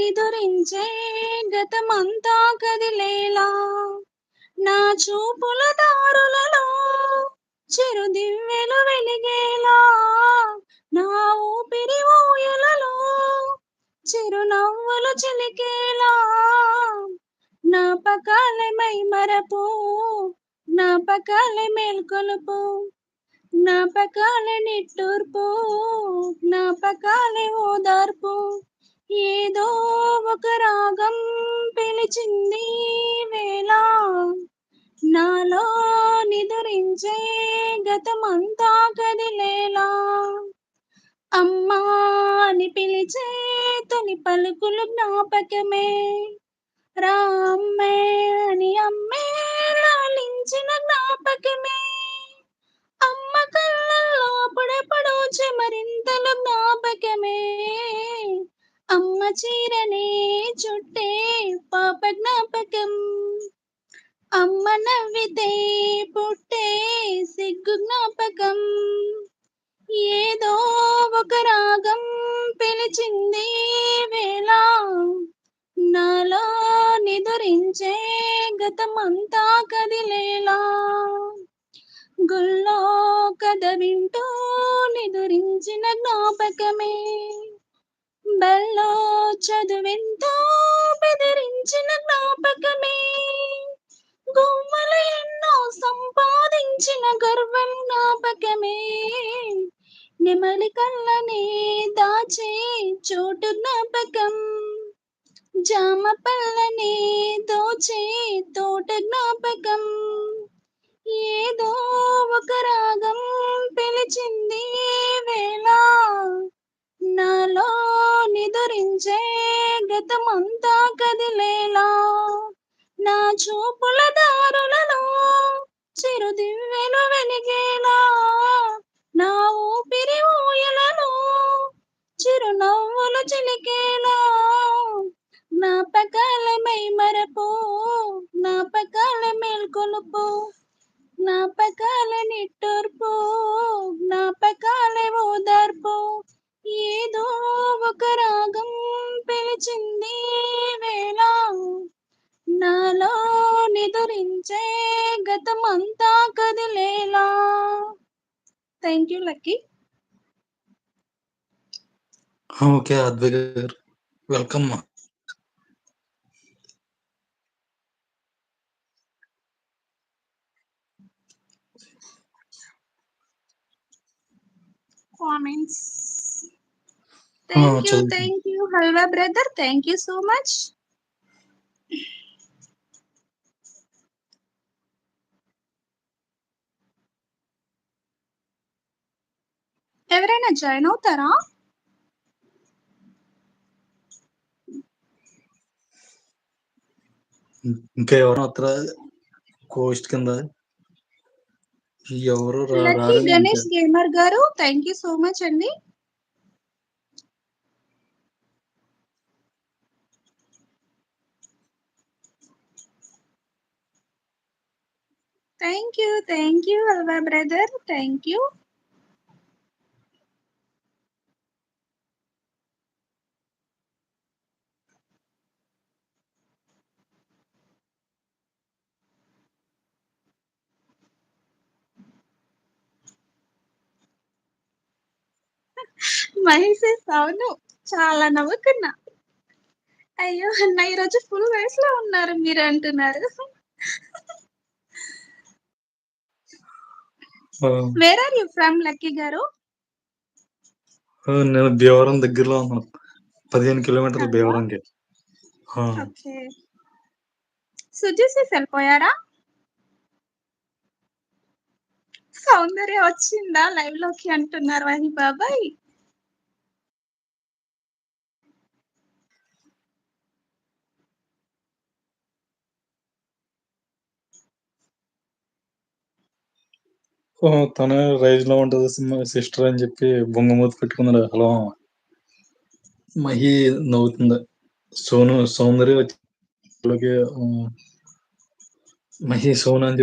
నిదురించే గతమంతా కదిలేలా నా చూపుల దారులలో చిరుదివ్వెలు వెలిగేలా నా ఊపిరి ఊయలలో చిరునవ్వులు చిలికేలా జ్ఞాపకాలే మైమరపు జ్ఞాపకాలే మేల్కొలుపు జ్ఞాపకాలే నిట్టూర్పు జ్ఞాపకాలే ఓదార్పు ఏదో ఒక రాగం పిలిచింది వేళ నాలో నిదురించే గతమంతా కదిలేలా అమ్మా అని పిలిచే తొలి పలుకులు జ్ఞాపకమే రామ్మే అని అమ్మే లాలించిన జ్ఞాపకమే అమ్మ కళ్ళల్లో అప్పుడెప్పుడు చెమరింతల జ్ఞాపకమే అమ్మ చీరనే చుట్టే పాప జ్ఞాపకం అమ్మ నవ్వితే పుట్టే సిగ్గు జ్ఞాపకం ఏదో ఒక రాగం పిలిచింది వేళ నాలో నిదురించే గతమంతా కదిలేలా గుళ్ళో కథ వింటూ నిదురించిన జ్ఞాపకమే బల్లో చదువెంతో బెదిరించిన జ్ఞాపకమే గువ్వలు ఎన్నో సంపాదించిన గర్వం జ్ఞాపకమే నెమలి కళ్ళనే దాచే చోటు జ్ఞాపకం జామ పళ్ళనే దోచే తోట జ్ఞాపకం ఏదో ఒక రాగం పిలిచింది వేళ నాలో నిదురించే గతమంతా కదిలేలా నా చూపుల దారులలో చిరుదివ్వెలు వెలిగేలా నా ఊపిరి ఊయలలో చిరునవ్వులు చిలికేలా జ్ఞాపకాల మైమరపు జ్ఞాపకాల మేల్కొలుపు జ్ఞాపకాల నిట్టూర్పు జ్ఞాపకాల ఓదార్పు ఏదో ఒక రాగం పిలిచింది వేళ నాలో నిదురించే గతమంతా కదిలేలా thank you lucky okay Advait garu welcome మా comments thank you Halwa brother thank you so much ఎవరైనా జాయిన్ అవుతారా ఇంకా ఎవరు వస్తారా కోస్ట్ కింద ఎవరు lucky Ganesh gamer garu thank you so much అండి thank you Halwa brother thank you Mahesh అవును చాలా నవ్వుకున్నా అయ్యో అన్న ఈరోజు ఫుల్ వయసులో ఉన్నారు మీరు అంటున్నారు where are you from Lucky గారు నేను భీమవరం దగ్గరలో ఉన్నాను 15 కిలోమీటర్లు భీమవరంకి ఓకే సుజీసి వెళ్ళిపోయారా సౌందర్య వచ్చిందా లైవ్ లోకి అంటున్నారు వహి బాబాయ్ తను రైజ్ లో ఉంటది సిస్టర్ అని చెప్పి బొంగమూతి పెట్టుకున్నాడు హలో మహి నవ్వుతుంది సౌందర్య వచ్చి మహి సోను అని